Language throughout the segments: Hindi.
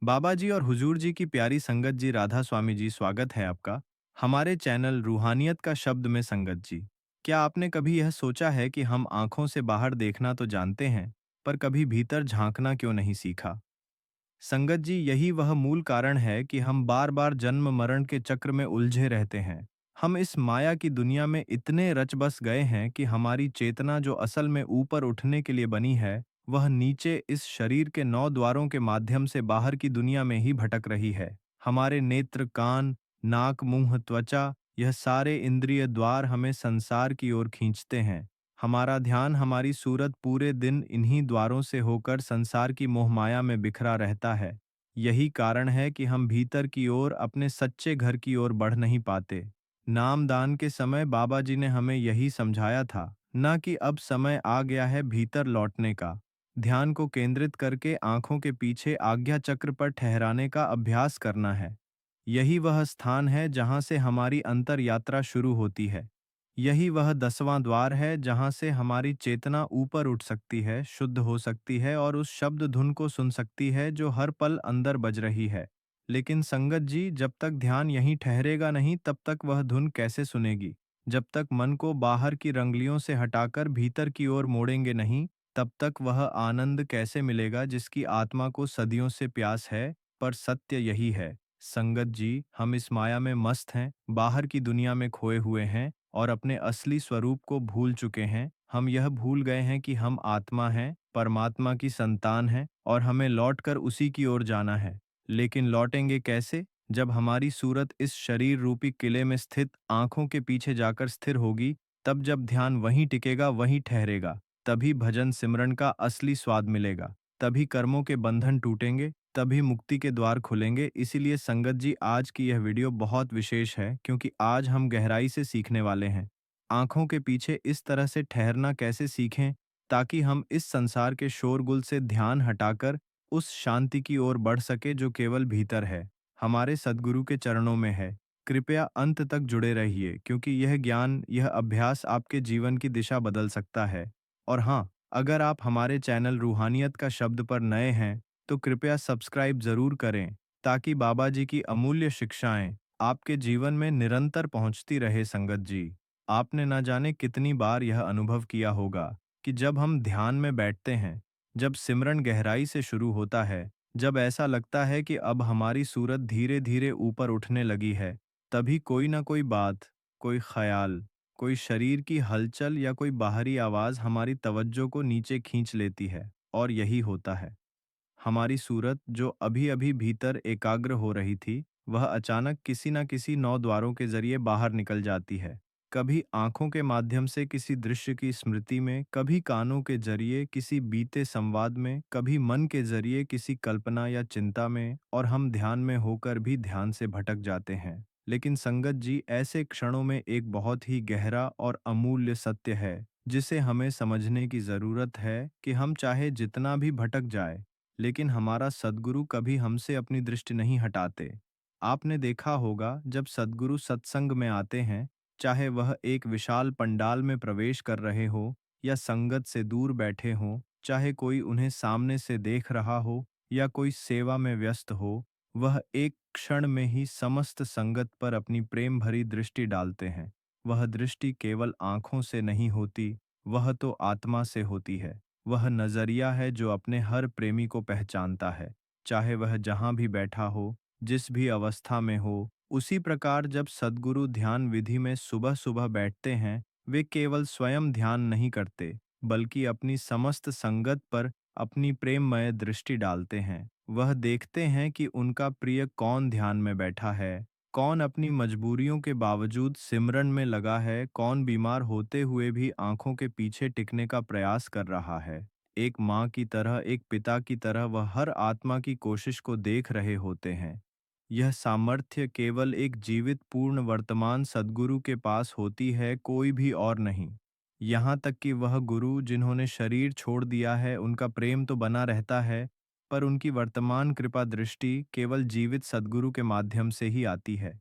बाबा जी और हुजूर जी की प्यारी संगत जी, राधा स्वामी जी, स्वागत है आपका हमारे चैनल रूहानियत का शब्द में। संगत जी, क्या आपने कभी यह सोचा है कि हम आंखों से बाहर देखना तो जानते हैं, पर कभी भीतर झांकना क्यों नहीं सीखा? संगत जी, यही वह मूल कारण है कि हम बार बार जन्म मरण के चक्र में उलझे रहते हैं। हम इस माया की दुनिया में इतने रच बस गए हैं कि हमारी चेतना, जो असल में ऊपर उठने के लिए बनी है, वह नीचे इस शरीर के 9 द्वारों के माध्यम से बाहर की दुनिया में ही भटक रही है। हमारे नेत्र, कान, नाक, मुंह, त्वचा, यह सारे इंद्रिय द्वार हमें संसार की ओर खींचते हैं। हमारा ध्यान, हमारी सूरत पूरे दिन इन्हीं द्वारों से होकर संसार की मोहमाया में बिखरा रहता है। यही कारण है कि हम भीतर की ओर, अपने सच्चे घर की ओर बढ़ नहीं पाते। नामदान के समय बाबा जी ने हमें यही समझाया था, न कि अब समय आ गया है भीतर लौटने का। ध्यान को केंद्रित करके आंखों के पीछे आज्ञा चक्र पर ठहराने का अभ्यास करना है। यही वह स्थान है जहां से हमारी अंतर यात्रा शुरू होती है। यही वह 10वां द्वार है जहां से हमारी चेतना ऊपर उठ सकती है, शुद्ध हो सकती है और उस शब्द धुन को सुन सकती है जो हर पल अंदर बज रही है। लेकिन संगत जी, जब तक ध्यान यहीं ठहरेगा नहीं, तब तक वह धुन कैसे सुनेगी? जब तक मन को बाहर की रंगलियों से हटाकर भीतर की ओर मोड़ेंगे नहीं, तब तक वह आनंद कैसे मिलेगा जिसकी आत्मा को सदियों से प्यास है? पर सत्य यही है संगत जी, हम इस माया में मस्त हैं, बाहर की दुनिया में खोए हुए हैं और अपने असली स्वरूप को भूल चुके हैं। हम यह भूल गए हैं कि हम आत्मा हैं, परमात्मा की संतान हैं और हमें लौटकर उसी की ओर जाना है। लेकिन लौटेंगे कैसे? जब हमारी सूरत इस शरीर रूपी किले में स्थित आंखों के पीछे जाकर स्थिर होगी, तब जब ध्यान वहीं टिकेगा, वहीं ठहरेगा, तभी भजन सिमरन का असली स्वाद मिलेगा। तभी कर्मों के बंधन टूटेंगे, तभी मुक्ति के द्वार खुलेंगे। इसीलिए संगत जी, आज की यह वीडियो बहुत विशेष है, क्योंकि आज हम गहराई से सीखने वाले हैं। आंखों के पीछे इस तरह से ठहरना कैसे सीखें, ताकि हम इस संसार के शोरगुल से ध्यान हटाकर उस शांति की ओर बढ़ सके जो केवल भीतर है, हमारे सद्गुरु के चरणों में है। कृपया अंत तक जुड़े रहिए, क्योंकि यह ज्ञान, यह अभ्यास आपके जीवन की दिशा बदल सकता है। और हाँ, अगर आप हमारे चैनल रूहानियत का शब्द पर नए हैं, तो कृपया सब्सक्राइब जरूर करें, ताकि बाबा जी की अमूल्य शिक्षाएं आपके जीवन में निरंतर पहुंचती रहे। संगत जी, आपने न जाने कितनी बार यह अनुभव किया होगा कि जब हम ध्यान में बैठते हैं, जब सिमरन गहराई से शुरू होता है, जब ऐसा लगता है कि अब हमारी सूरत धीरे धीरे ऊपर उठने लगी है, तभी कोई ना कोई बात, कोई ख्याल, कोई शरीर की हलचल या कोई बाहरी आवाज हमारी तवज्जो को नीचे खींच लेती है। और यही होता है, हमारी सूरत जो अभी अभी भीतर एकाग्र हो रही थी, वह अचानक किसी न किसी 9 द्वारों के जरिए बाहर निकल जाती है। कभी आंखों के माध्यम से किसी दृश्य की स्मृति में, कभी कानों के जरिए किसी बीते संवाद में, कभी मन के जरिए किसी कल्पना या चिंता में, और हम ध्यान में होकर भी ध्यान से भटक जाते हैं। लेकिन संगत जी, ऐसे क्षणों में एक बहुत ही गहरा और अमूल्य सत्य है, जिसे हमें समझने की जरूरत है कि हम चाहे जितना भी भटक जाए, लेकिन हमारा सद्गुरु कभी हमसे अपनी दृष्टि नहीं हटाते। आपने देखा होगा, जब सद्गुरु सत्संग में आते हैं, चाहे वह एक विशाल पंडाल में प्रवेश कर रहे हो या संगत से दूर बैठे हों, चाहे कोई उन्हें सामने से देख रहा हो या कोई सेवा में व्यस्त हो, वह एक क्षण में ही समस्त संगत पर अपनी प्रेम भरी दृष्टि डालते हैं। वह दृष्टि केवल आंखों से नहीं होती, वह तो आत्मा से होती है। वह नजरिया है जो अपने हर प्रेमी को पहचानता है, चाहे वह जहां भी बैठा हो, जिस भी अवस्था में हो। उसी प्रकार जब सद्गुरु ध्यान विधि में सुबह सुबह बैठते हैं, वे केवल स्वयं ध्यान नहीं करते, बल्कि अपनी समस्त संगत पर अपनी प्रेममय दृष्टि डालते हैं। वह देखते हैं कि उनका प्रिय कौन ध्यान में बैठा है, कौन अपनी मजबूरियों के बावजूद सिमरन में लगा है, कौन बीमार होते हुए भी आंखों के पीछे टिकने का प्रयास कर रहा है। एक माँ की तरह, एक पिता की तरह वह हर आत्मा की कोशिश को देख रहे होते हैं। यह सामर्थ्य केवल एक जीवित पूर्ण वर्तमान सद्गुरु के पास होती है, कोई भी और नहीं। यहाँ तक कि वह गुरु जिन्होंने शरीर छोड़ दिया है, उनका प्रेम तो बना रहता है, पर उनकी वर्तमान कृपा दृष्टि केवल जीवित सद्गुरु के माध्यम से ही आती है।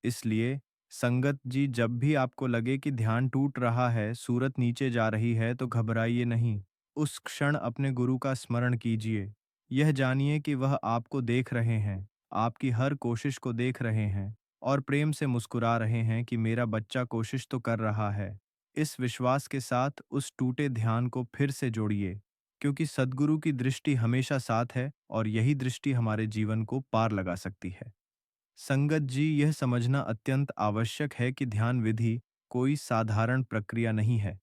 इसलिए संगत जी, जब भी आपको लगे कि ध्यान टूट रहा है, सूरत नीचे जा रही है, तो घबराइए नहीं। उस क्षण अपने गुरु का स्मरण कीजिए। यह जानिए कि वह आपको देख रहे हैं, आपकी हर कोशिश को देख रहे हैं और प्रेम से मुस्कुरा रहे हैं कि मेरा बच्चा कोशिश तो कर रहा है। इस विश्वास के साथ उस टूटे ध्यान को फिर से जोड़िए, क्योंकि सद्गुरु की दृष्टि हमेशा साथ है और यही दृष्टि हमारे जीवन को पार लगा सकती है। संगत जी, यह समझना अत्यंत आवश्यक है कि ध्यान विधि कोई साधारण प्रक्रिया नहीं है।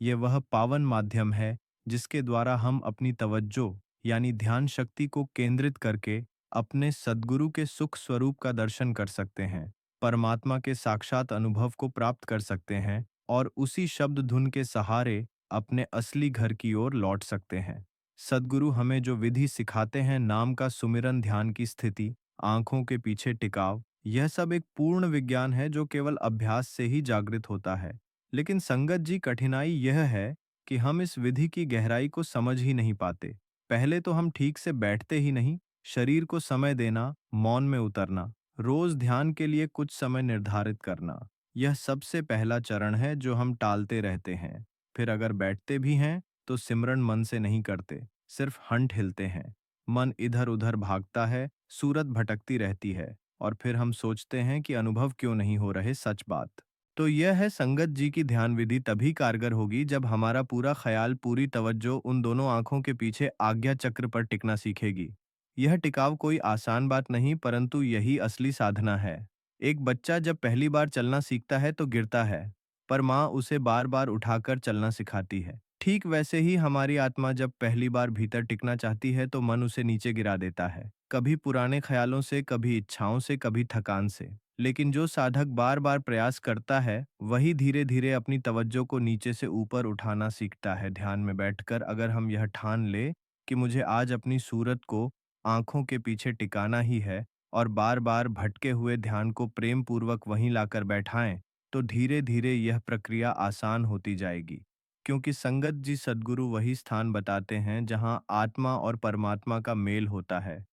ये वह पावन माध्यम है जिसके द्वारा हम अपनी तवज्जो यानी ध्यान शक्ति को केंद्रित करके अपने सद्गुरु के सुख स्वरूप का दर्शन कर सकते हैं, परमात्मा के साक्षात अनुभव को प्राप्त कर सकते हैं और उसी शब्द धुन के सहारे अपने असली घर की ओर लौट सकते हैं। सद्गुरु हमें जो विधि सिखाते हैं, नाम का सुमिरन, ध्यान की स्थिति, आंखों के पीछे टिकाव, यह सब एक पूर्ण विज्ञान है जो केवल अभ्यास से ही जागृत होता है। लेकिन संगत जी, कठिनाई यह है कि हम इस विधि की गहराई को समझ ही नहीं पाते। पहले तो हम ठीक से बैठते ही नहीं, शरीर को समय देना, मौन में उतरना, रोज ध्यान के लिए कुछ समय निर्धारित करना, यह सबसे पहला चरण है जो हम टालते रहते हैं। फिर अगर बैठते भी हैं तो सिमरन मन से नहीं करते, सिर्फ हंट हिलते हैं। मन इधर उधर भागता है, सूरत भटकती रहती है और फिर हम सोचते हैं कि अनुभव क्यों नहीं हो रहे। सच बात तो यह है, संगत जी की ध्यान विधि तभी कारगर होगी जब हमारा पूरा ख्याल, पूरी तवज्जो उन दोनों आंखों के पीछे आज्ञा चक्र पर टिकना सीखेगी। यह टिकाव कोई आसान बात नहीं, परंतु यही असली साधना है। एक बच्चा जब पहली बार चलना सीखता है तो गिरता है, पर माँ उसे बार बार उठाकर चलना सिखाती है। ठीक वैसे ही हमारी आत्मा जब पहली बार भीतर टिकना चाहती है तो मन उसे नीचे गिरा देता है, कभी पुराने ख्यालों से, कभी इच्छाओं से, कभी थकान से। लेकिन जो साधक बार बार प्रयास करता है वही धीरे धीरे अपनी तवज्जो को नीचे से ऊपर उठाना सीखता है। ध्यान में बैठकर अगर हम यह ठान ले कि मुझे आज अपनी सूरत को आंखों के पीछे टिकाना ही है और बार बार भटके हुए ध्यान को प्रेम पूर्वक वहीं लाकर बैठाएं, तो धीरे धीरे यह प्रक्रिया आसान होती जाएगी। क्योंकि संगत जी, सद्गुरु वही स्थान बताते हैं जहां आत्मा और परमात्मा का मेल होता है।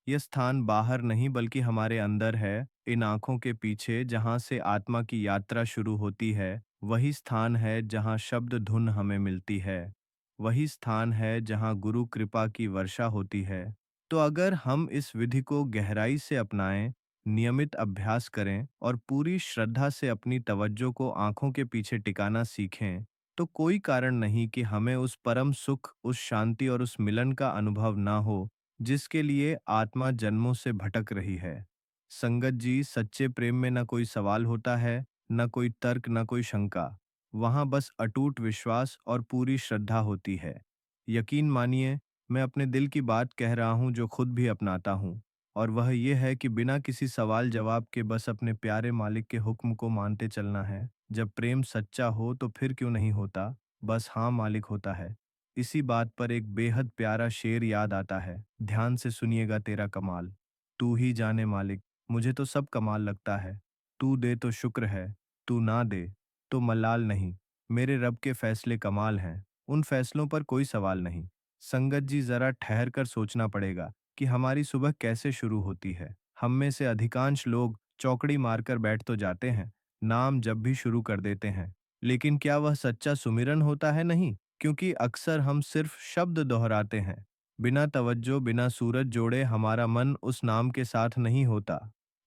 यह स्थान बाहर नहीं बल्कि हमारे अंदर है, इन आंखों के पीछे जहां से आत्मा की यात्रा शुरू होती है। वही स्थान है जहां शब्द धुन हमें मिलती है। वही स्थान है जहां गुरु कृपा की वर्षा होती है। तो अगर हम इस विधि को गहराई से अपनाएं, नियमित अभ्यास करें और पूरी श्रद्धा से अपनी तवज्जो को आंखों के पीछे टिकाना सीखें, तो कोई कारण नहीं कि हमें उस परम सुख, उस शांति और उस मिलन का अनुभव ना हो जिसके लिए आत्मा जन्मों से भटक रही है। संगत जी, सच्चे प्रेम में न कोई सवाल होता है, न कोई तर्क, न कोई शंका। वहां बस अटूट विश्वास और पूरी श्रद्धा होती है। यकीन मानिए, मैं अपने दिल की बात कह रहा हूं जो खुद भी अपनाता हूं, और वह यह है कि बिना किसी सवाल जवाब के बस अपने प्यारे मालिक के हुक्म को मानते चलना है। जब प्रेम सच्चा हो तो फिर क्यों नहीं होता, बस हाँ मालिक होता है। इसी बात पर एक बेहद प्यारा शेर याद आता है, ध्यान से सुनिएगा तेरा कमाल। तू ही जाने मालिक, मुझे तो सब कमाल लगता है। तू दे तो शुक्र है, तू ना दे तो मलाल नहीं। मेरे रब के फैसले कमाल हैं, उन फैसलों पर कोई सवाल नहीं। संगत जी, जरा ठहर कर सोचना पड़ेगा कि हमारी सुबह कैसे शुरू होती है। हम में से अधिकांश लोग चौकड़ी मारकर बैठ तो जाते हैं, नाम जब भी शुरू कर देते हैं, लेकिन क्या वह सच्चा सुमिरन होता है? नहीं, क्योंकि अक्सर हम सिर्फ शब्द दोहराते हैं। बिना तवज्जो, बिना सूरज जोड़े हमारा मन उस नाम के साथ नहीं होता,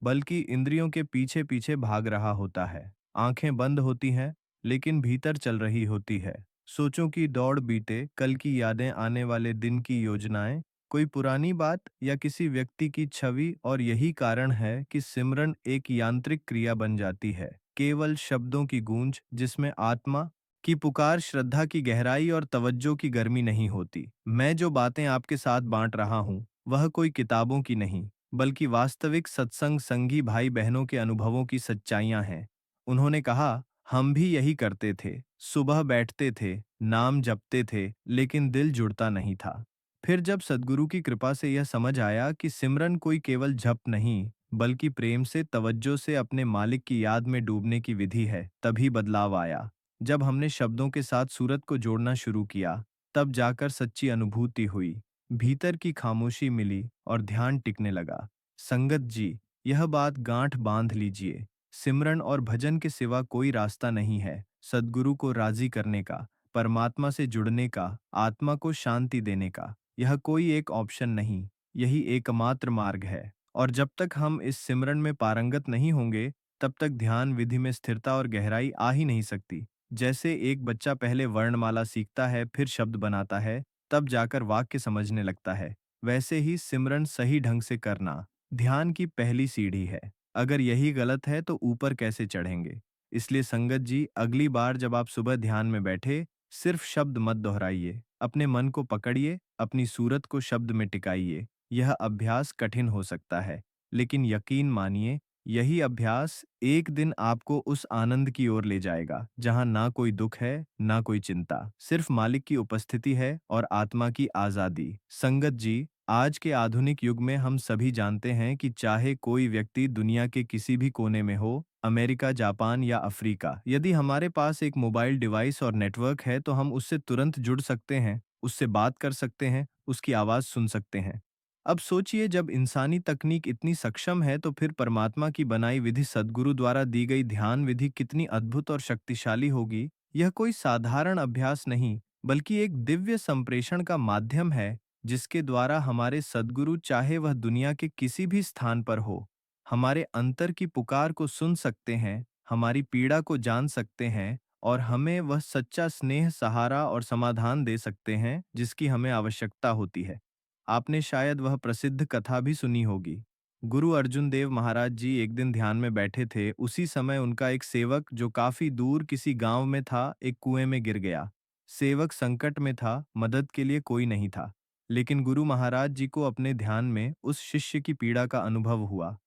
बल्कि इंद्रियों के पीछे पीछे भाग रहा होता है। आंखें बंद होती हैं, लेकिन भीतर चल रही होती है। सोचों की दौड़ बीते कल की यादें, आने वाले दिन की योजनाएं, कोई पुरानी बात या किसी व्यक्ति की छवि। और यही कारण है कि सिमरन एक यांत्रिक क्रिया बन जाती है, केवल शब्दों की गूंज जिसमें आत्मा की पुकार, श्रद्धा की गहराई और तवज्जो की गर्मी नहीं होती। मैं जो बातें आपके साथ बांट रहा हूँ वह कोई किताबों की नहीं, बल्कि वास्तविक सत्संग संगी भाई बहनों के अनुभवों की सच्चाइयां हैं। उन्होंने कहा, हम भी यही करते थे, सुबह बैठते थे, नाम जपते थे, लेकिन दिल जुड़ता नहीं था। फिर जब सद्गुरु की कृपा से यह समझ आया कि सिमरन कोई केवल जप नहीं, बल्कि प्रेम से, तवज्जो से अपने मालिक की याद में डूबने की विधि है, तभी बदलाव आया। जब हमने शब्दों के साथ सूरत को जोड़ना शुरू किया, तब जाकर सच्ची अनुभूति हुई, भीतर की खामोशी मिली और ध्यान टिकने लगा। संगत जी, यह बात गांठ बांध लीजिए, सिमरन और भजन के सिवा कोई रास्ता नहीं है सद्गुरु को राजी करने का, परमात्मा से जुड़ने का, आत्मा को शांति देने का। यह कोई एक ऑप्शन नहीं, यही एकमात्र मार्ग है। और जब तक हम इस सिमरन में पारंगत नहीं होंगे, तब तक ध्यान विधि में स्थिरता और गहराई आ ही नहीं सकती। जैसे एक बच्चा पहले वर्णमाला सीखता है, फिर शब्द बनाता है, तब जाकर वाक्य समझने लगता है। वैसे ही सिमरन सही ढंग से करना ध्यान की पहली सीढ़ी है। अगर यही गलत है तो ऊपर कैसे चढ़ेंगे? इसलिए संगत जी, अगली बार जब आप सुबह ध्यान में बैठे, सिर्फ शब्द मत दोहराइए, अपने मन को पकड़िए, अपनी सूरत को शब्द में टिकाइए। यह अभ्यास कठिन हो सकता है, लेकिन यकीन मानिए, यही अभ्यास एक दिन आपको उस आनंद की ओर ले जाएगा जहां ना कोई दुख है, ना कोई चिंता, सिर्फ मालिक की उपस्थिति है और आत्मा की आजादी। संगत जी, आज के आधुनिक युग में हम सभी जानते हैं कि चाहे कोई व्यक्ति दुनिया के किसी भी कोने में हो, अमेरिका, जापान या अफ्रीका, यदि हमारे पास एक मोबाइल डिवाइस और नेटवर्क है तो हम उससे तुरंत जुड़ सकते हैं, उससे बात कर सकते हैं, उसकी आवाज़ सुन सकते हैं। अब सोचिए, जब इंसानी तकनीक इतनी सक्षम है तो फिर परमात्मा की बनाई विधि, सद्गुरु द्वारा दी गई ध्यान विधि कितनी अद्भुत और शक्तिशाली होगी। यह कोई साधारण अभ्यास नहीं, बल्कि एक दिव्य संप्रेषण का माध्यम है, जिसके द्वारा हमारे सद्गुरु, चाहे वह दुनिया के किसी भी स्थान पर हो, हमारे अंतर की पुकार को सुन सकते हैं, हमारी पीड़ा को जान सकते हैं और हमें वह सच्चा स्नेह, सहारा और समाधान दे सकते हैं जिसकी हमें आवश्यकता होती है। आपने शायद वह प्रसिद्ध कथा भी सुनी होगी। गुरु अर्जुन देव महाराज जी एक दिन ध्यान में बैठे थे। उसी समय उनका एक सेवक, जो काफी दूर किसी गांव में था, एक कुएं में गिर गया। सेवक संकट में था, मदद के लिए कोई नहीं था। लेकिन गुरु महाराज जी को अपने ध्यान में उस शिष्य की पीड़ा का अनुभव हुआ।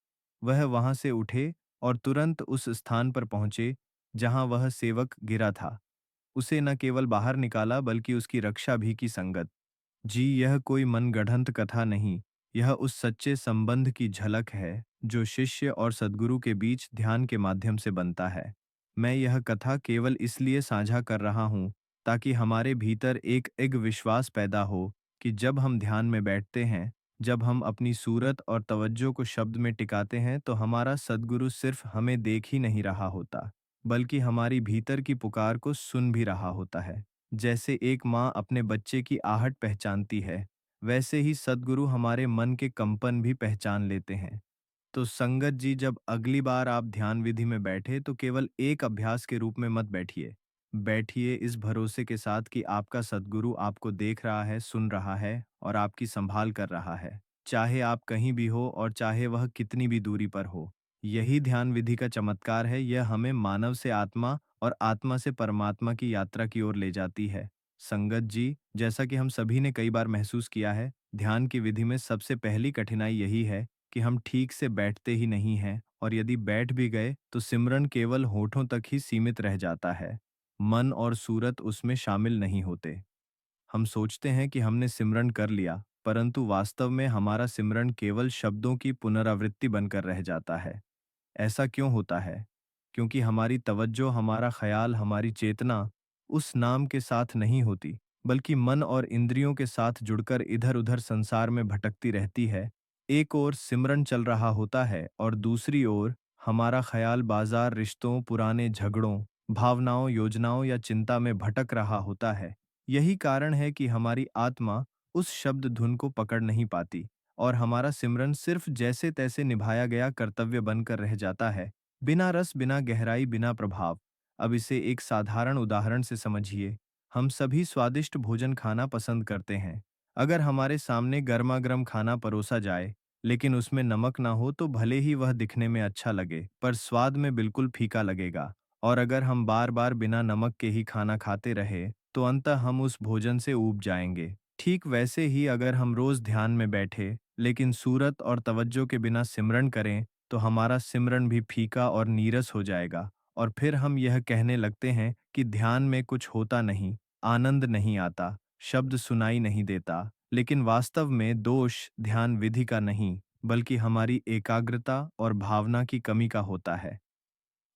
वह वहां से उठे और तुरंत उस स्थान पर पहुंचे जहां वह सेवक गिरा था। उसे न केवल बाहर निकाला, बल्कि उसकी रक्षा भी की। संगत जी, यह कोई मनगढ़ंत कथा नहीं, यह उस सच्चे संबंध की झलक है जो शिष्य और सद्गुरु के बीच ध्यान के माध्यम से बनता है। मैं यह कथा केवल इसलिए साझा कर रहा हूँ ताकि हमारे भीतर एक विश्वास पैदा हो कि जब हम ध्यान में बैठते हैं, जब हम अपनी सूरत और तवज्जो को शब्द में टिकाते हैं, तो हमारा सद्गुरु सिर्फ हमें देख ही नहीं रहा होता, बल्कि हमारी भीतर की पुकार को सुन भी रहा होता है। जैसे एक माँ अपने बच्चे की आहट पहचानती है, वैसे ही सद्गुरु हमारे मन के कंपन भी पहचान लेते हैं। तो संगत जी, जब अगली बार आप ध्यान विधि में बैठे तो केवल एक अभ्यास के रूप में मत बैठिए। बैठिए इस भरोसे के साथ कि आपका सद्गुरु आपको देख रहा है, सुन रहा है और आपकी संभाल कर रहा है। चाहे आप कहीं भी हो और चाहे वह कितनी भी दूरी पर हो। यही ध्यान विधि का चमत्कार है, यह हमें मानव से आत्मा और आत्मा से परमात्मा की यात्रा की ओर ले जाती है। संगत जी, जैसा कि हम सभी ने कई बार महसूस किया है, ध्यान की विधि में सबसे पहली कठिनाई यही है कि हम ठीक से बैठते ही नहीं हैं, और यदि बैठ भी गए तो सिमरन केवल होठों तक ही सीमित रह जाता है। मन और सूरत उसमें शामिल नहीं होते। हम सोचते हैं कि हमने सिमरन कर लिया, परंतु वास्तव में हमारा सिमरन केवल शब्दों की पुनरावृत्ति बनकर रह जाता है। ऐसा क्यों होता है? क्योंकि हमारी तवज्जो, हमारा ख़याल, हमारी चेतना उस नाम के साथ नहीं होती, बल्कि मन और इंद्रियों के साथ जुड़कर इधर-उधर संसार में भटकती रहती है। एक ओर सिमरन चल रहा होता है और दूसरी ओर हमारा ख़याल बाज़ार, रिश्तों, पुराने झगड़ों, भावनाओं, योजनाओं या चिंता में भटक रहा होता है। यही कारण है कि हमारी आत्मा उस शब्द धुन को पकड़ नहीं पाती और हमारा सिमरन सिर्फ जैसे-तैसे निभाया गया कर्तव्य बनकर रह जाता है, बिना रस, बिना गहराई, बिना प्रभाव। अब इसे एक साधारण उदाहरण से समझिए। हम सभी स्वादिष्ट भोजन खाना पसंद करते हैं। अगर हमारे सामने गर्मा-गर्म खाना परोसा जाए, लेकिन उसमें नमक ना हो, तो भले ही वह दिखने में अच्छा लगे, पर स्वाद में बिल्कुल फीका लगेगा। और अगर हम बार-बार बिना नमक के ही खाना खाते रहे, तो अंततः हम उस भोजन से ऊब जाएंगे। ठीक वैसे ही अगर हम रोज ध्यान में बैठे, लेकिन सूरत और तवज्जो के बिना सिमरन करें, तो हमारा सिमरन भी फीका और नीरस हो जाएगा और फिर हम यह कहने लगते हैं कि ध्यान में कुछ होता नहीं, आनंद नहीं आता, शब्द सुनाई नहीं देता। लेकिन वास्तव में दोष ध्यान विधि का नहीं, बल्कि हमारी एकाग्रता और भावना की कमी का होता है।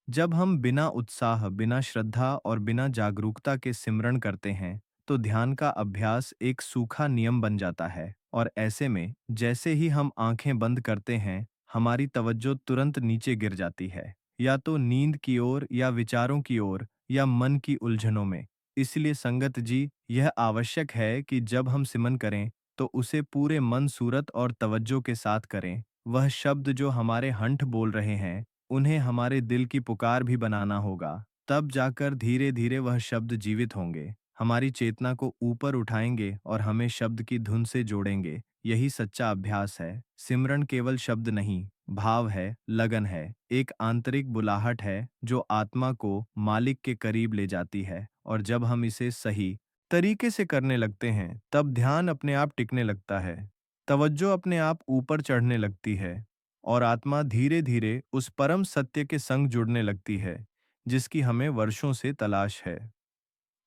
जब हम बिना उत्साह, बिना श्रद्धा और बिना जागरूकता के सिमरण करते हैं, तो ध्यान का अभ्यास एक सूखा नियम बन जाता है और ऐसे में जैसे ही हम आंखें बंद करते हैं, हमारी तवज्जो तुरंत नीचे गिर जाती है, या तो नींद की ओर, या विचारों की ओर, या मन की उलझनों में। इसलिए संगत जी, यह आवश्यक है कि जब हम सिमन करें, तो उसे पूरे मन, सूरत और तवज्जो के साथ करें। वह शब्द जो हमारे हंठ बोल रहे हैं, उन्हें हमारे दिल की पुकार भी बनाना होगा। तब जाकर धीरे धीरे वह शब्द जीवित होंगे, हमारी चेतना को ऊपर उठाएंगे और हमें शब्द की धुन से जोड़ेंगे। यही सच्चा अभ्यास है। सिमरन केवल शब्द नहीं, भाव है, लगन है, एक आंतरिक बुलाहट है जो आत्मा को मालिक के करीब ले जाती है। और जब हम इसे सही तरीके से करने लगते हैं, तब ध्यान अपने आप टिकने लगता है, तवज्जो अपने आप ऊपर चढ़ने लगती है और आत्मा धीरे धीरे उस परम सत्य के संग जुड़ने लगती है जिसकी हमें वर्षों से तलाश है।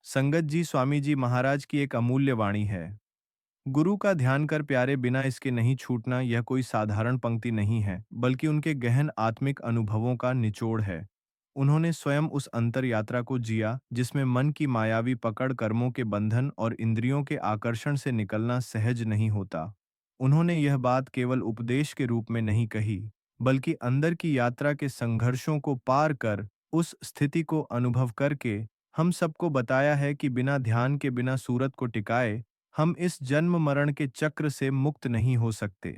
संगत जी, स्वामी जी महाराज की एक अमूल्य वाणी है। गुरु का ध्यान कर प्यारे, बिना इसके नहीं छूटना, यह कोई साधारण पंक्ति नहीं है, बल्कि उनके गहन आत्मिक अनुभवों का निचोड़ है। उन्होंने स्वयं उस अंतर यात्रा को जिया जिसमें मन की मायावी पकड़, कर्मों के बंधन और इंद्रियों के आकर्षण से निकलना सहज नहीं होता। उन्होंने यह बात केवल उपदेश के रूप में नहीं कही, बल्कि अंदर की यात्रा के संघर्षों को पार कर, उस स्थिति को अनुभव करके हम सबको बताया है कि बिना ध्यान के, बिना सूरत को टिकाए, हम इस जन्म मरण के चक्र से मुक्त नहीं हो सकते।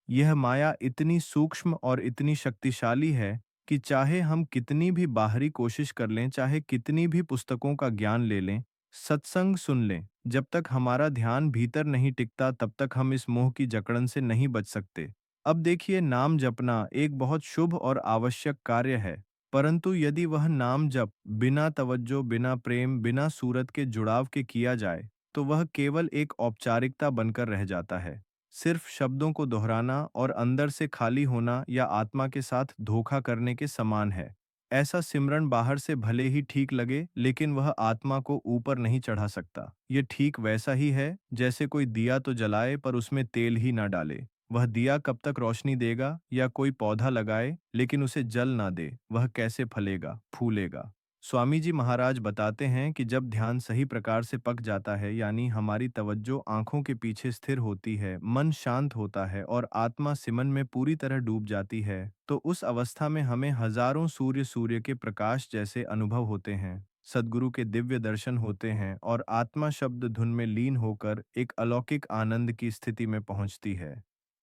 यह माया इतनी सूक्ष्म और इतनी शक्तिशाली है कि चाहे हम कितनी भी बाहरी कोशिश कर लें, चाहे कितनी भी पुस्तकों का ज्ञान ले लें, सत्संग सुन लें, जब तक हमारा ध्यान भीतर नहीं टिकता तब तक हम इस मोह की जकड़न से नहीं बच सकते। अब देखिए, नाम जपना एक बहुत शुभ और आवश्यक कार्य है, परंतु यदि वह नाम जप बिना तवज्जो, बिना प्रेम, बिना सूरत के जुड़ाव के किया जाए, तो वह केवल एक औपचारिकता बनकर रह जाता है। सिर्फ शब्दों को दोहराना और अंदर से खाली होना या आत्मा के साथ धोखा करने के समान है। ऐसा सिमरन बाहर से भले ही ठीक लगे, लेकिन वह आत्मा को ऊपर नहीं चढ़ा सकता। ये ठीक वैसा ही है जैसे कोई दिया तो जलाए पर उसमें तेल ही ना डाले। वह दिया कब तक रोशनी देगा, या कोई पौधा लगाए लेकिन उसे जल ना दे, वह कैसे फलेगा, फूलेगा। स्वामी जी महाराज बताते हैं कि जब ध्यान सही प्रकार से पक जाता है, यानी हमारी तवज्जो आंखों के पीछे स्थिर होती है, मन शांत होता है और आत्मा सिमन में पूरी तरह डूब जाती है, तो उस अवस्था में हमें हजारों सूर्य सूर्य के प्रकाश जैसे अनुभव होते हैं, सद्गुरु के दिव्य दर्शन होते हैं और आत्मा शब्द धुन में लीन होकर एक अलौकिक आनंद की स्थिति में पहुंचती है।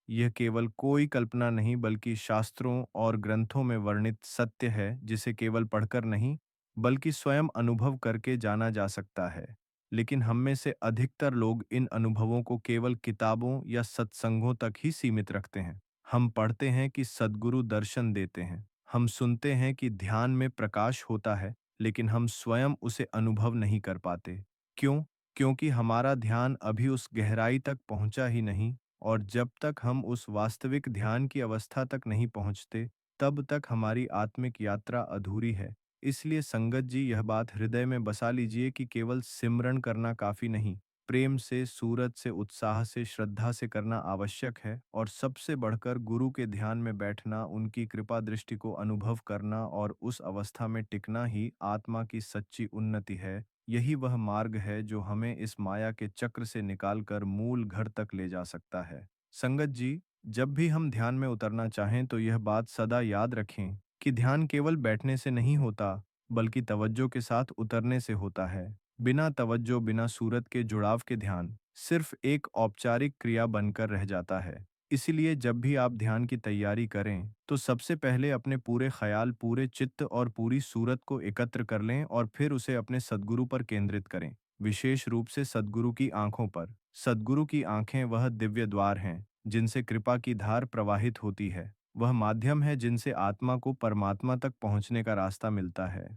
यह केवल कोई कल्पना नहीं, बल्कि शास्त्रों और ग्रंथों में वर्णित सत्य है जिसे केवल पढ़कर नहीं, बल्कि स्वयं अनुभव करके जाना जा सकता है। लेकिन हम में से अधिकतर लोग इन अनुभवों को केवल किताबों या सत्संगों तक ही सीमित रखते हैं। हम पढ़ते हैं कि सद्गुरु दर्शन देते हैं, हम सुनते हैं कि ध्यान में प्रकाश होता है, लेकिन हम स्वयं उसे अनुभव नहीं कर पाते। क्यों? क्योंकि हमारा ध्यान अभी उस गहराई तक पहुंचा ही नहीं, और जब तक हम उस वास्तविक ध्यान की अवस्था तक नहीं पहुंचते, तब तक हमारी आत्मिक यात्रा अधूरी है। इसलिए संगत जी, यह बात हृदय में बसा लीजिए कि केवल सिमरन करना काफी नहीं, प्रेम से, सूरत से, उत्साह से, श्रद्धा से करना आवश्यक है, और सबसे बढ़कर गुरु के ध्यान में बैठना, उनकी कृपा दृष्टि को अनुभव करना और उस अवस्था में टिकना ही आत्मा की सच्ची उन्नति है। यही वह मार्ग है जो हमें इस माया के चक्र से निकालकर मूल घर तक ले जा सकता है। संगत जी, जब भी हम ध्यान में उतरना चाहें तो यह बात सदा याद रखें कि ध्यान केवल बैठने से नहीं होता, बल्कि तवज्जो के साथ उतरने से होता है। बिना तवज्जो, बिना सूरत के जुड़ाव के ध्यान सिर्फ एक औपचारिक क्रिया बनकर रह जाता है। इसीलिए जब भी आप ध्यान की तैयारी करें, तो सबसे पहले अपने पूरे ख्याल, पूरे चित्त और पूरी सूरत को एकत्र कर लें और फिर उसे अपने सद्गुरु पर केंद्रित करें, विशेष रूप से सद्गुरु की आंखों पर। सद्गुरु की आंखें वह दिव्य द्वार हैं जिनसे कृपा की धार प्रवाहित होती है। वह माध्यम है जिनसे आत्मा को परमात्मा तक पहुंचने का रास्ता मिलता है।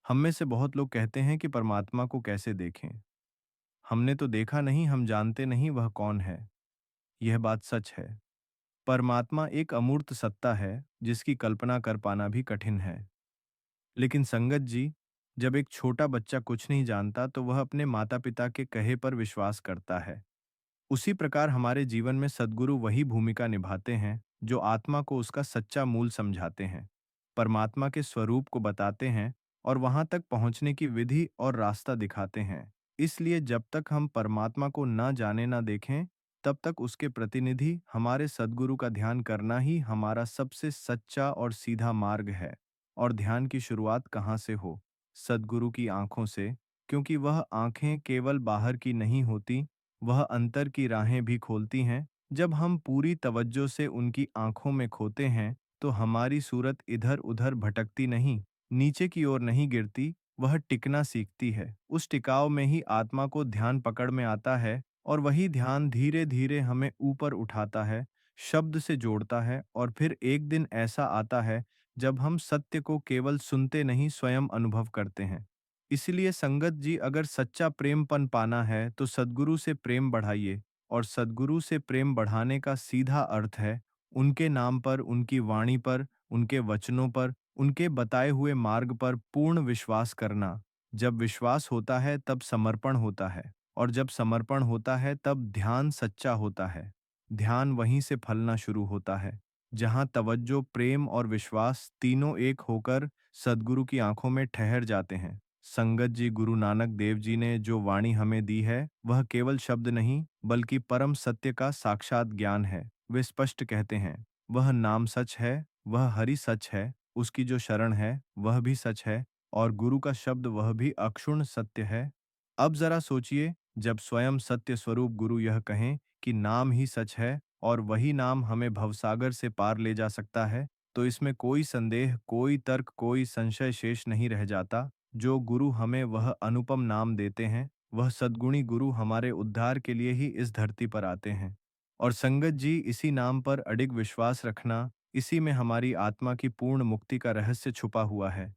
हम में से बहुत लोग कहते हैं कि परमात्मा को कैसे देखें? हमने तो देखा नहीं, हम जानते नहीं वह कौन है। यह बात सच है। परमात्मा एक अमूर्त सत्ता है जिसकी कल्पना कर पाना भी कठिन है। लेकिन संगत जी, जब एक छोटा बच्चा कुछ नहीं जानता तो वह अपने माता पिता के कहे पर विश्वास करता है। उसी प्रकार हमारे जीवन में सद्गुरु वही भूमिका निभाते हैं जो आत्मा को उसका सच्चा मूल समझाते हैं, परमात्मा के स्वरूप को बताते हैं और वहां तक पहुंचने की विधि और रास्ता दिखाते हैं। इसलिए जब तक हम परमात्मा को ना जाने ना देखें, तब तक उसके प्रतिनिधि हमारे सद्गुरु का ध्यान करना ही हमारा सबसे सच्चा और सीधा मार्ग है। और ध्यान की शुरुआत कहाँ से हो? सद्गुरु की आंखों से, क्योंकि वह आंखें केवल बाहर की नहीं होती, वह अंतर की राहें भी खोलती हैं। जब हम पूरी तवज्जो से उनकी आंखों में खोते हैं, तो हमारी सूरत इधर-उधर भटकती नहीं, नीचे की ओर नहीं गिरती, वह टिकना सीखती है। उस टिकाव में ही आत्मा को ध्यान पकड़ में आता है और वही ध्यान धीरे-धीरे हमें ऊपर उठाता है, शब्द से जोड़ता है और फिर एक दिन ऐसा आता है जब हम सत्य को केवल सुनते नहीं स्वयं अनुभव करते हैं। इसलिए संगत जी, अगर सच्चा प्रेमपन पाना है तो सद्गुरु से प्रेम बढ़ाइए, और सद्गुरु से प्रेम बढ़ाने का सीधा अर्थ है उनके नाम पर, उनकी वाणी पर, उनके वचनों पर, उनके बताए हुए मार्ग पर पूर्ण विश्वास करना। जब विश्वास होता है तब समर्पण होता है, और जब समर्पण होता है तब ध्यान सच्चा होता है। ध्यान वहीं से फलना शुरू होता है जहां तवज्जो, प्रेम और विश्वास तीनों एक होकर सद्गुरु की आंखों में ठहर जाते हैं। संगत जी, गुरु नानक देव जी ने जो वाणी हमें दी है वह केवल शब्द नहीं बल्कि परम सत्य का साक्षात ज्ञान है। वे स्पष्ट कहते हैं, वह नाम सच है, वह हरि सच है, उसकी जो शरण है वह भी सच है, और गुरु का शब्द वह भी अक्षुण्ण सत्य है। अब जरा सोचिए, जब स्वयं सत्य स्वरूप गुरु यह कहें कि नाम ही सच है और वही नाम हमें भवसागर से पार ले जा सकता है, तो इसमें कोई संदेह, कोई तर्क, कोई संशय शेष नहीं रह जाता। जो गुरु हमें वह अनुपम नाम देते हैं, वह सद्गुणी गुरु हमारे उद्धार के लिए ही इस धरती पर आते हैं। और संगत जी, इसी नाम पर अडिग विश्वास रखना, इसी में हमारी आत्मा की पूर्ण मुक्ति का रहस्य छुपा हुआ है।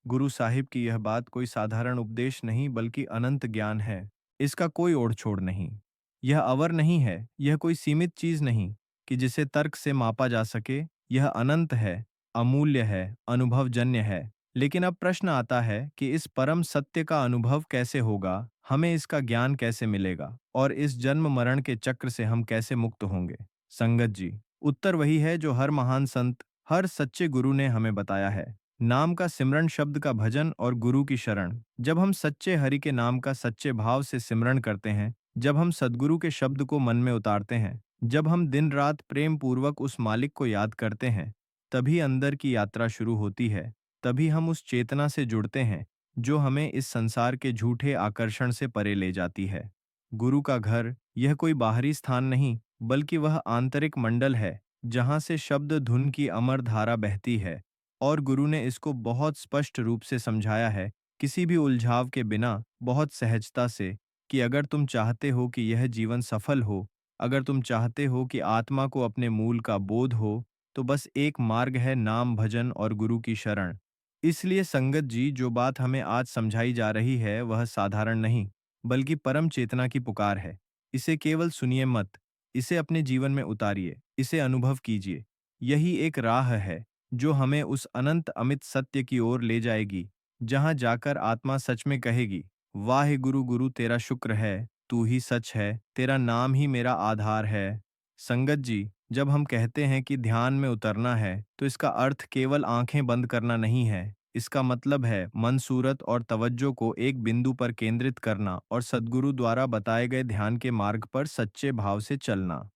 गुरु साहिब की यह बात कोई साधारण उपदेश नहीं बल्कि अनंत ज्ञान है। इसका कोई ओढ़-छोड़ नहीं। यह अवर नहीं है, यह कोई सीमित चीज नहीं कि जिसे तर्क से मापा जा सके। यह अनंत है, अमूल्य है, अनुभवजन्य है। लेकिन अब प्रश्न आता है कि इस परम सत्य का अनुभव कैसे होगा, हमें इसका ज्ञान कैसे मिलेगा और इस जन्म मरण के चक्र से हम कैसे मुक्त होंगे? संगत जी, उत्तर वही है जो हर महान संत, हर सच्चे गुरु ने हमें बताया है। नाम का सिमरन, शब्द का भजन और गुरु की शरण। जब हम सच्चे हरि के नाम का सच्चे भाव से सिमरन करते हैं, जब हम सद्गुरु के शब्द को मन में उतारते हैं, जब हम दिन रात प्रेम पूर्वक उस मालिक को याद करते हैं, तभी अंदर की यात्रा शुरू होती है। तभी हम उस चेतना से जुड़ते हैं जो हमें इस संसार के झूठे आकर्षण से परे ले जाती है। गुरु का घर यह कोई बाहरी स्थान नहीं बल्कि वह आंतरिक मंडल है जहां से शब्द धुन की अमर धारा बहती है। और गुरु ने इसको बहुत स्पष्ट रूप से समझाया है, किसी भी उलझाव के बिना, बहुत सहजता से, कि अगर तुम चाहते हो कि यह जीवन सफल हो, अगर तुम चाहते हो कि आत्मा को अपने मूल का बोध हो, तो बस एक मार्ग है, नाम, भजन और गुरु की शरण। इसलिए संगत जी, जो बात हमें आज समझाई जा रही है वह साधारण नहीं बल्कि परम चेतना की पुकार है। इसे केवल सुनिए मत, इसे अपने जीवन में उतारिए, इसे अनुभव कीजिए। यही एक राह है जो हमें उस अनंत अमित सत्य की ओर ले जाएगी, जहां जाकर आत्मा सच में कहेगी, वाहे गुरु, गुरु तेरा शुक्र है, तू ही सच है, तेरा नाम ही मेरा आधार है। संगत जी, जब हम कहते हैं कि ध्यान में उतरना है, तो इसका अर्थ केवल आंखें बंद करना नहीं है। इसका मतलब है मन, सूरत और तवज्जो को एक बिंदु पर केंद्रित करना और सद्गुरु द्वारा बताए गए ध्यान के मार्ग पर सच्चे भाव से चलना।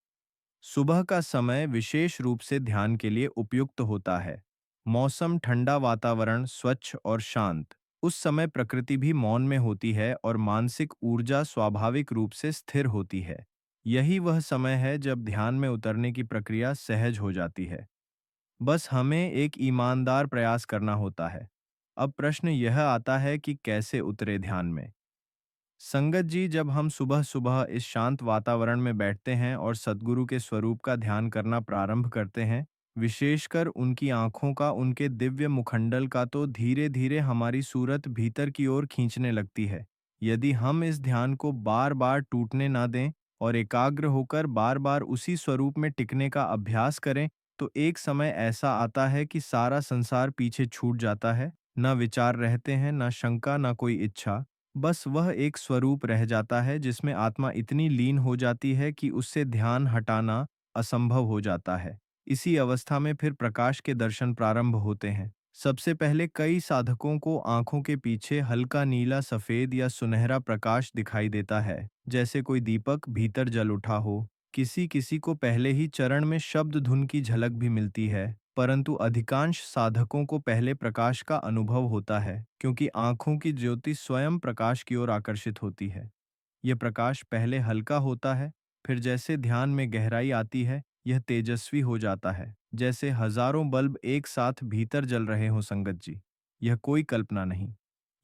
सुबह का समय विशेष रूप से ध्यान के लिए उपयुक्त होता है। मौसम ठंडा, वातावरण स्वच्छ और शांत। उस समय प्रकृति भी मौन में होती है और मानसिक ऊर्जा स्वाभाविक रूप से स्थिर होती है। यही वह समय है जब ध्यान में उतरने की प्रक्रिया सहज हो जाती है। बस हमें एक ईमानदार प्रयास करना होता है। अब प्रश्न यह आता है कि कैसे उतरे ध्यान में? संगत जी, जब हम सुबह सुबह इस शांत वातावरण में बैठते हैं और सद्गुरु के स्वरूप का ध्यान करना प्रारंभ करते हैं, विशेषकर उनकी आंखों का, उनके दिव्य मुखंडल का, तो धीरे धीरे हमारी सूरत भीतर की ओर खींचने लगती है। यदि हम इस ध्यान को बार बार टूटने ना दें और एकाग्र होकर बार बार उसी स्वरूप में टिकने का अभ्यास करें, तो एक समय ऐसा आता है कि सारा संसार पीछे छूट जाता है। न विचार रहते हैं, न शंका, न कोई इच्छा। बस वह एक स्वरूप रह जाता है जिसमें आत्मा इतनी लीन हो जाती है कि उससे ध्यान हटाना असंभव हो जाता है। इसी अवस्था में फिर प्रकाश के दर्शन प्रारंभ होते हैं। सबसे पहले कई साधकों को आंखों के पीछे हल्का नीला, सफेद या सुनहरा प्रकाश दिखाई देता है, जैसे कोई दीपक भीतर जल उठा हो। किसी किसी को पहले ही चरण में शब्द धुन की झलक भी मिलती है, परंतु अधिकांश साधकों को पहले प्रकाश का अनुभव होता है, क्योंकि आंखों की ज्योति स्वयं प्रकाश की ओर आकर्षित होती है। यह प्रकाश पहले हल्का होता है, फिर जैसे ध्यान में गहराई आती है, यह तेजस्वी हो जाता है, जैसे हजारों बल्ब एक साथ भीतर जल रहे हों संगत जी। यह कोई कल्पना नहीं,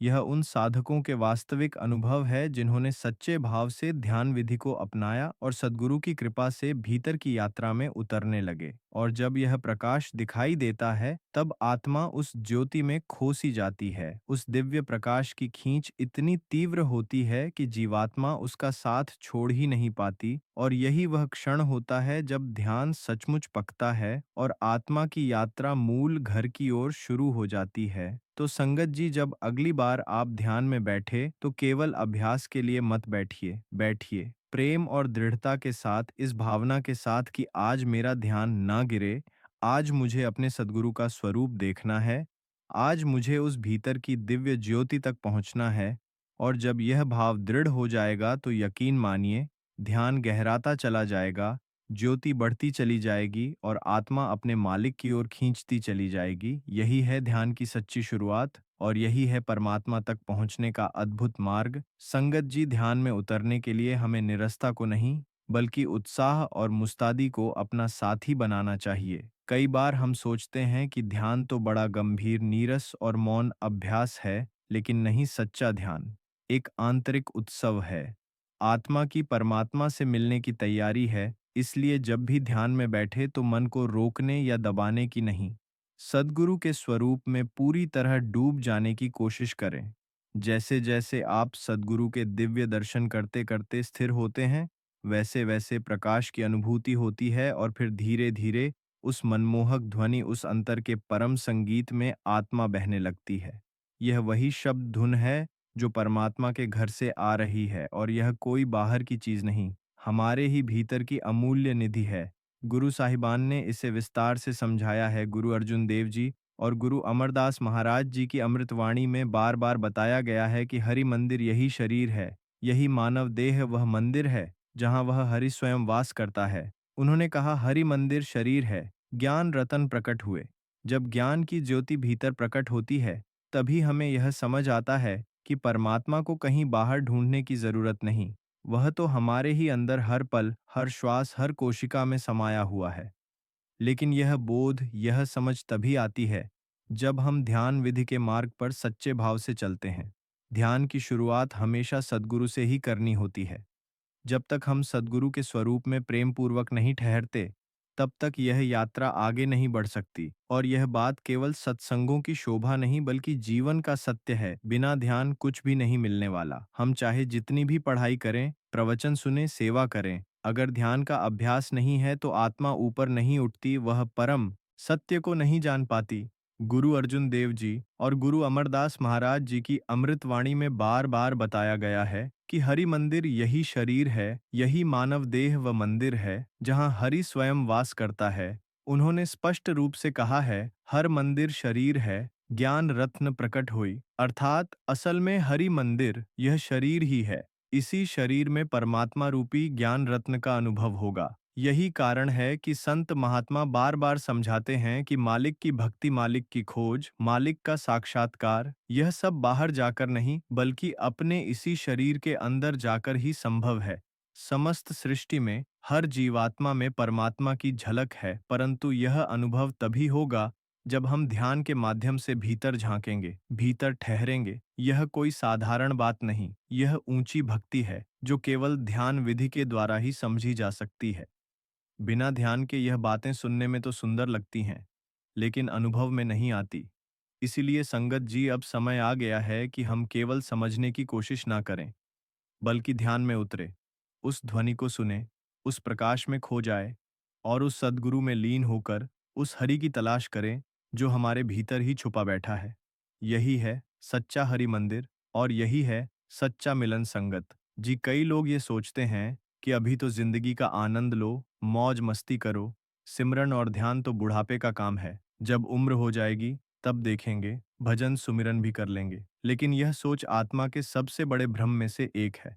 यह उन साधकों के वास्तविक अनुभव है जिन्होंने सच्चे भाव से ध्यान विधि को अपनाया और सद्गुरु की कृपा से भीतर की यात्रा में उतरने लगे। और जब यह प्रकाश दिखाई देता है, तब आत्मा उस ज्योति में खो सी जाती है। उस दिव्य प्रकाश की खींच इतनी तीव्र होती है कि जीवात्मा उसका साथ छोड़ ही नहीं पाती, और यही वह क्षण होता है जब ध्यान सचमुच पकता है और आत्मा की यात्रा मूल घर की ओर शुरू हो जाती है। तो संगत जी, जब अगली बार आप ध्यान में बैठे तो केवल अभ्यास के लिए मत बैठिए, बैठिए प्रेम और दृढ़ता के साथ, इस भावना के साथ कि आज मेरा ध्यान ना गिरे, आज मुझे अपने सद्गुरु का स्वरूप देखना है, आज मुझे उस भीतर की दिव्य ज्योति तक पहुंचना है। और जब यह भाव दृढ़ हो जाएगा तो यकीन मानिए, ध्यान गहराता चला जाएगा, ज्योति बढ़ती चली जाएगी और आत्मा अपने मालिक की ओर खींचती चली जाएगी। यही है ध्यान की सच्ची शुरुआत, और यही है परमात्मा तक पहुंचने का अद्भुत मार्ग। संगत जी, ध्यान में उतरने के लिए हमें निरस्ता को नहीं, बल्कि उत्साह और मुस्तादी को अपना साथी बनाना चाहिए। कई बार हम सोचते हैं कि ध्यान तो बड़ा गंभीर, नीरस और मौन अभ्यास है, लेकिन नहीं, सच्चा ध्यान एक आंतरिक उत्सव है। आत्मा की परमात्मा से मिलने की तैयारी है। इसलिए जब भी ध्यान में बैठे तो मन को रोकने या दबाने की नहीं, सद्गुरु के स्वरूप में पूरी तरह डूब जाने की कोशिश करें। जैसे जैसे आप सद्गुरु के दिव्य दर्शन करते करते स्थिर होते हैं, वैसे वैसे प्रकाश की अनुभूति होती है, और फिर धीरे धीरे उस मनमोहक ध्वनि, उस अंतर के परम संगीत में आत्मा बहने लगती है। यह वही शब्द धुन है जो परमात्मा के घर से आ रही है, और यह कोई बाहर की चीज नहीं, हमारे ही भीतर की अमूल्य निधि है। गुरु साहिबान ने इसे विस्तार से समझाया है। गुरु अर्जुन देव जी और गुरु अमरदास महाराज जी की अमृतवाणी में बार बार बताया गया है कि हरि मंदिर यही शरीर है, यही मानव देह वह मंदिर है जहाँ वह हरि स्वयं वास करता है। उन्होंने कहा, हरि मंदिर शरीर है, ज्ञान रतन प्रकट हुए। जब ज्ञान की ज्योति भीतर प्रकट होती है, तभी हमें यह समझ आता है कि परमात्मा को कहीं बाहर ढूंढने की जरूरत नहीं, वह तो हमारे ही अंदर हर पल, हर श्वास, हर कोशिका में समाया हुआ है। लेकिन यह बोध, यह समझ तभी आती है जब हम ध्यान विधि के मार्ग पर सच्चे भाव से चलते हैं। ध्यान की शुरुआत हमेशा सद्गुरु से ही करनी होती है। जब तक हम सद्गुरु के स्वरूप में प्रेम पूर्वक नहीं ठहरते, तब तक यह यात्रा आगे नहीं बढ़ सकती। और यह बात केवल सत्संगों की शोभा नहीं, बल्कि जीवन का सत्य है। बिना ध्यान कुछ भी नहीं मिलने वाला। हम चाहे जितनी भी पढ़ाई करें, प्रवचन सुने, सेवा करें, अगर ध्यान का अभ्यास नहीं है तो आत्मा ऊपर नहीं उठती, वह परम सत्य को नहीं जान पाती। गुरु अर्जुन देव जी और गुरु अमरदास महाराज जी की अमृतवाणी में बार बार बताया गया है कि हरि मंदिर यही शरीर है, यही मानव देह व मंदिर है जहाँ हरि स्वयं वास करता है। उन्होंने स्पष्ट रूप से कहा है, हर मंदिर शरीर है, ज्ञान रत्न प्रकट हुई। अर्थात असल में हरि मंदिर यह शरीर ही है। इसी शरीर में परमात्मा रूपी ज्ञान रत्न का अनुभव होगा। यही कारण है कि संत महात्मा बार बार समझाते हैं कि मालिक की भक्ति, मालिक की खोज, मालिक का साक्षात्कार, यह सब बाहर जाकर नहीं, बल्कि अपने इसी शरीर के अंदर जाकर ही संभव है। समस्त सृष्टि में हर जीवात्मा में परमात्मा की झलक है, परंतु यह अनुभव तभी होगा जब हम ध्यान के माध्यम से भीतर झांकेंगे, भीतर ठहरेंगे। यह कोई साधारण बात नहीं, यह ऊंची भक्ति है जो केवल ध्यान विधि के द्वारा ही समझी जा सकती है। बिना ध्यान के यह बातें सुनने में तो सुंदर लगती हैं, लेकिन अनुभव में नहीं आती। इसीलिए संगत जी, अब समय आ गया है कि हम केवल समझने की कोशिश ना करें, बल्कि ध्यान में उतरे, उस ध्वनि को सुने, उस प्रकाश में खो जाए, और उस सद्गुरु में लीन होकर उस हरि की तलाश करें जो हमारे भीतर ही छुपा बैठा है। यही है सच्चा हरि मंदिर, और यही है सच्चा मिलन। संगत जी, कई लोग ये सोचते हैं कि अभी तो जिंदगी का आनंद लो, मौज मस्ती करो, सिमरन और ध्यान तो बुढ़ापे का काम है, जब उम्र हो जाएगी तब देखेंगे, भजन सुमिरन भी कर लेंगे। लेकिन यह सोच आत्मा के सबसे बड़े भ्रम में से एक है।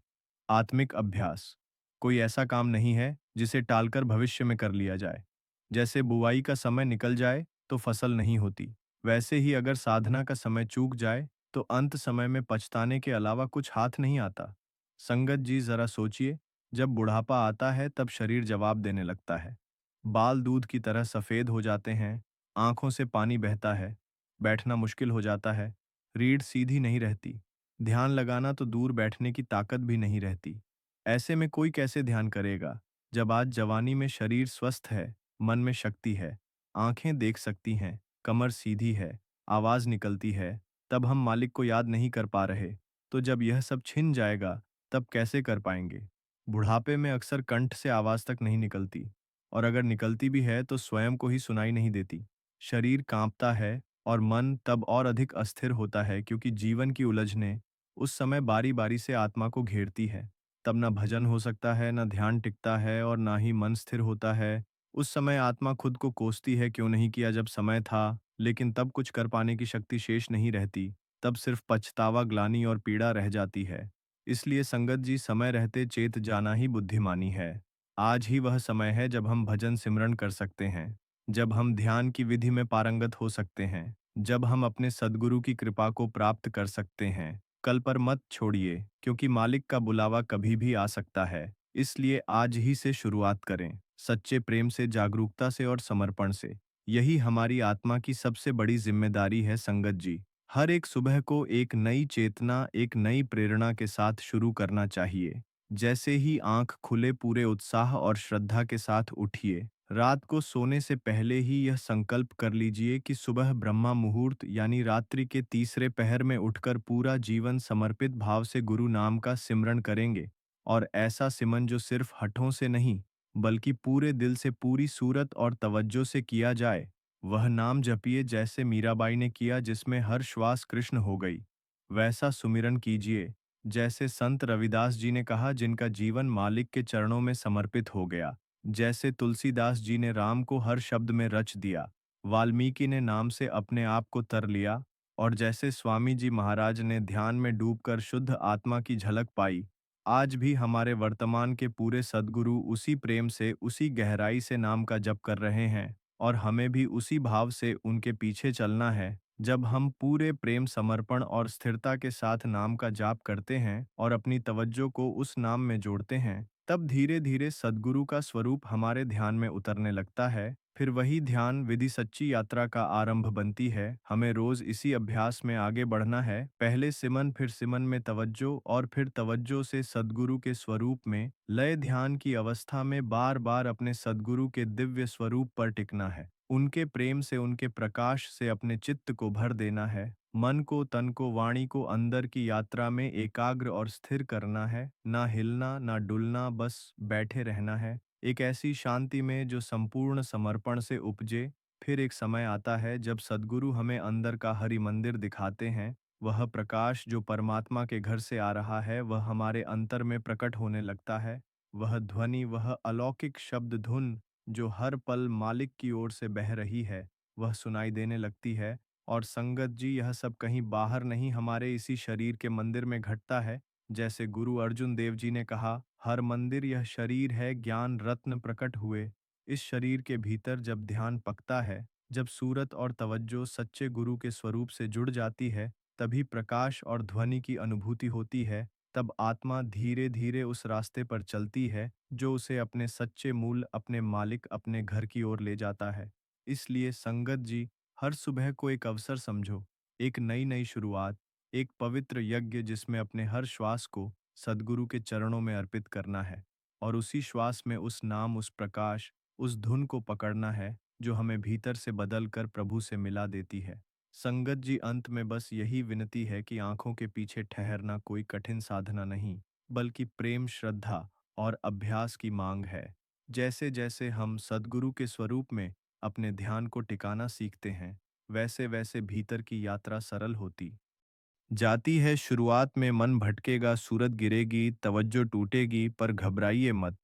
आत्मिक अभ्यास कोई ऐसा काम नहीं है जिसे टालकर भविष्य में कर लिया जाए। जैसे बुवाई का समय निकल जाए तो फसल नहीं होती, वैसे ही अगर साधना का समय चूक जाए तो अंत समय में पछताने के अलावा कुछ हाथ नहीं आता। संगत जी जरा सोचिए, जब बुढ़ापा आता है तब शरीर जवाब देने लगता है। बाल दूध की तरह सफेद हो जाते हैं, आंखों से पानी बहता है, बैठना मुश्किल हो जाता है, रीढ़ सीधी नहीं रहती, ध्यान लगाना तो दूर बैठने की ताकत भी नहीं रहती। ऐसे में कोई कैसे ध्यान करेगा, जब आज जवानी में शरीर स्वस्थ है, मन में शक्ति है, आंखें देख सकती हैं, कमर सीधी है, आवाज निकलती है, तब हम मालिक को याद नहीं कर पा रहे, तो जब यह सब छिन जाएगा तब कैसे कर पाएंगे? बुढ़ापे में अक्सर कंठ से आवाज तक नहीं निकलती, और अगर निकलती भी है तो स्वयं को ही सुनाई नहीं देती। शरीर कांपता है और मन तब और अधिक अस्थिर होता है, क्योंकि जीवन की उलझनें उस समय बारी बारी से आत्मा को घेरती है। तब न भजन हो सकता है, न ध्यान टिकता है और ना ही मन स्थिर होता है। उस समय आत्मा खुद को कोसती है, क्यों नहीं किया जब समय था, लेकिन तब कुछ कर पाने की शक्ति शेष नहीं रहती। तब सिर्फ पछतावा, ग्लानि और पीड़ा रह जाती है। इसलिए संगत जी, समय रहते चेत जाना ही बुद्धिमानी है। आज ही वह समय है जब हम भजन सिमरन कर सकते हैं, जब हम ध्यान की विधि में पारंगत हो सकते हैं, जब हम अपने सद्गुरु की कृपा को प्राप्त कर सकते हैं। कल पर मत छोड़िए, क्योंकि मालिक का बुलावा कभी भी आ सकता है। इसलिए आज ही से शुरुआत करें, सच्चे प्रेम से, जागरूकता से और समर्पण से। यही हमारी आत्मा की सबसे बड़ी जिम्मेदारी है संगत जी। हर एक सुबह को एक नई चेतना, एक नई प्रेरणा के साथ शुरू करना चाहिए। जैसे ही आंख खुले, पूरे उत्साह और श्रद्धा के साथ उठिए। रात को सोने से पहले ही यह संकल्प कर लीजिए कि सुबह ब्रह्मा मुहूर्त यानी रात्रि के तीसरे पहर में उठकर पूरा जीवन समर्पित भाव से गुरु नाम का सिमरन करेंगे। और ऐसा सिमरन जो सिर्फ हठों से नहीं, बल्कि पूरे दिल से, पूरी सूरत और तवज्जो से किया जाए। वह नाम जपिए जैसे मीराबाई ने किया, जिसमें हर श्वास कृष्ण हो गई। वैसा सुमिरन कीजिए जैसे संत रविदास जी ने कहा, जिनका जीवन मालिक के चरणों में समर्पित हो गया। जैसे तुलसीदास जी ने राम को हर शब्द में रच दिया, वाल्मीकि ने नाम से अपने आप को तर लिया, और जैसे स्वामी जी महाराज ने ध्यान में डूबकर शुद्ध आत्मा की झलक पाई। आज भी हमारे वर्तमान के पूरे सद्गुरु उसी प्रेम से, उसी गहराई से नाम का जप कर रहे हैं, और हमें भी उसी भाव से उनके पीछे चलना है। जब हम पूरे प्रेम, समर्पण और स्थिरता के साथ नाम का जाप करते हैं और अपनी तवज्जो को उस नाम में जोड़ते हैं, तब धीरे धीरे सद्गुरु का स्वरूप हमारे ध्यान में उतरने लगता है। फिर वही ध्यान विधि सच्ची यात्रा का आरंभ बनती है। हमें रोज इसी अभ्यास में आगे बढ़ना है, पहले सिमन, फिर सिमन में तवज्जो, और फिर तवज्जो से सद्गुरु के स्वरूप में लय, ध्यान की अवस्था में बार बार अपने सद्गुरु के दिव्य स्वरूप पर टिकना है। उनके प्रेम से, उनके प्रकाश से अपने चित्त को भर देना है। मन को, तन को, वाणी को अंदर की यात्रा में एकाग्र और स्थिर करना है। ना हिलना, ना डुलना, बस बैठे रहना है, एक ऐसी शांति में जो संपूर्ण समर्पण से उपजे। फिर एक समय आता है जब सद्गुरु हमें अंदर का हरि मंदिर दिखाते हैं। वह प्रकाश जो परमात्मा के घर से आ रहा है, वह हमारे अंतर में प्रकट होने लगता है। वह ध्वनि, वह अलौकिक शब्द धुन जो हर पल मालिक की ओर से बह रही है, वह सुनाई देने लगती है। और संगत जी, यह सब कहीं बाहर नहीं, हमारे इसी शरीर के मंदिर में घटता है। जैसे गुरु अर्जुन देव जी ने कहा, हर मंदिर यह शरीर है, ज्ञान रत्न प्रकट हुए। इस शरीर के भीतर जब ध्यान पकता है, जब सूरत और तवज्जो सच्चे गुरु के स्वरूप से जुड़ जाती है, तभी प्रकाश और ध्वनि की अनुभूति होती है। तब आत्मा धीरे धीरे उस रास्ते पर चलती है जो उसे अपने सच्चे मूल, अपने मालिक, अपने घर की ओर ले जाता है। इसलिए संगत जी, हर सुबह को एक अवसर समझो, एक नई नई शुरुआत, एक पवित्र यज्ञ जिसमें अपने हर श्वास को सद्गुरु के चरणों में अर्पित करना है, और उसी श्वास में उस नाम, उस प्रकाश, उस धुन को पकड़ना है जो हमें भीतर से बदल कर प्रभु से मिला देती है। संगत जी, अंत में बस यही विनती है कि आंखों के पीछे ठहरना कोई कठिन साधना नहीं, बल्कि प्रेम, श्रद्धा और अभ्यास की मांग है। जैसे जैसे हम सद्गुरु के स्वरूप में अपने ध्यान को टिकाना सीखते हैं, वैसे वैसे भीतर की यात्रा सरल होती जाती है। शुरुआत में मन भटकेगा, सूरत गिरेगी, तवज्जो टूटेगी, पर घबराइए मत।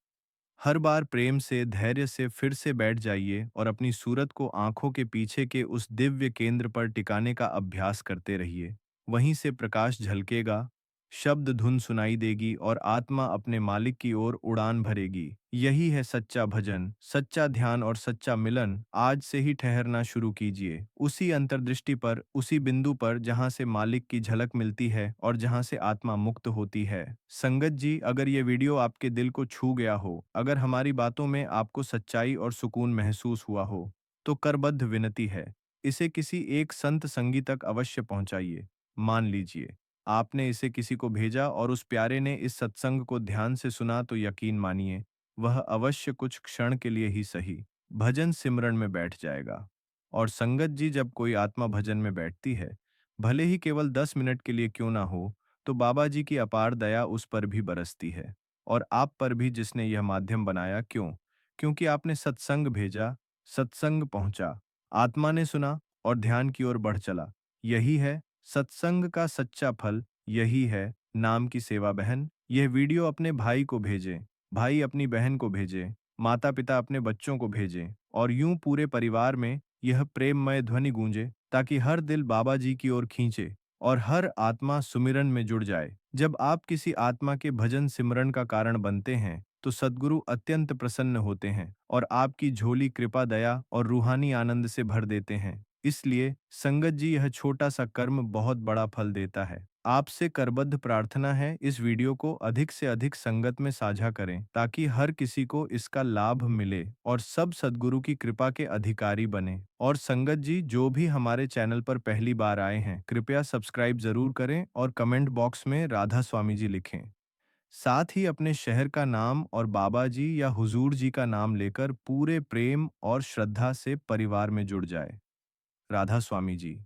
हर बार प्रेम से, धैर्य से फिर से बैठ जाइए और अपनी सूरत को आंखों के पीछे के उस दिव्य केंद्र पर टिकाने का अभ्यास करते रहिए। वहीं से प्रकाश झलकेगा, शब्द धुन सुनाई देगी और आत्मा अपने मालिक की ओर उड़ान भरेगी। यही है सच्चा भजन, सच्चा ध्यान और सच्चा मिलन। आज से ही ठहरना शुरू कीजिए, उसी अंतर्दृष्टि पर, उसी बिंदु पर जहां से मालिक की झलक मिलती है और जहां से आत्मा मुक्त होती है। संगत जी, अगर ये वीडियो आपके दिल को छू गया हो, अगर हमारी बातों में आपको सच्चाई और सुकून महसूस हुआ हो, तो करबद्ध विनती है, इसे किसी एक संत संगी तक अवश्य पहुंचाइए। मान लीजिए आपने इसे किसी को भेजा और उस प्यारे ने इस सत्संग को ध्यान से सुना, तो यकीन मानिए वह अवश्य कुछ क्षण के लिए ही सही भजन सिमरन में बैठ जाएगा। और संगत जी, जब कोई आत्मा भजन में बैठती है, भले ही केवल 10 मिनट के लिए क्यों ना हो, तो बाबा जी की अपार दया उस पर भी बरसती है और आप पर भी, जिसने यह माध्यम बनाया। क्यों? क्योंकि आपने सत्संग भेजा, सत्संग पहुंचा, आत्मा ने सुना और ध्यान की ओर बढ़ चला। यही है सत्संग का सच्चा फल। यही है नाम की सेवा। बहन, यह वीडियो अपने भाई को भेजें, भाई अपनी बहन को भेजें, माता पिता अपने बच्चों को भेजें और यूं पूरे परिवार में यह प्रेममय ध्वनि गूंजे, ताकि हर दिल बाबा जी की ओर खींचे और हर आत्मा सुमिरन में जुड़ जाए। जब आप किसी आत्मा के भजन सिमरन का कारण बनते हैं, तो सद्गुरु अत्यंत प्रसन्न होते हैं और आपकी झोली कृपा, दया और रूहानी आनंद से भर देते हैं। इसलिए संगत जी, यह छोटा सा कर्म बहुत बड़ा फल देता है। आपसे करबद्ध प्रार्थना है, इस वीडियो को अधिक से अधिक संगत में साझा करें, ताकि हर किसी को इसका लाभ मिले और सब सद्गुरु की कृपा के अधिकारी बने। और संगत जी, जो भी हमारे चैनल पर पहली बार आए हैं, कृपया सब्सक्राइब जरूर करें और कमेंट बॉक्स में राधा स्वामी जी लिखें। साथ ही अपने शहर का नाम और बाबा जी या हुजूर जी का नाम लेकर पूरे प्रेम और श्रद्धा से परिवार में जुड़ जाए। राधा स्वामी जी।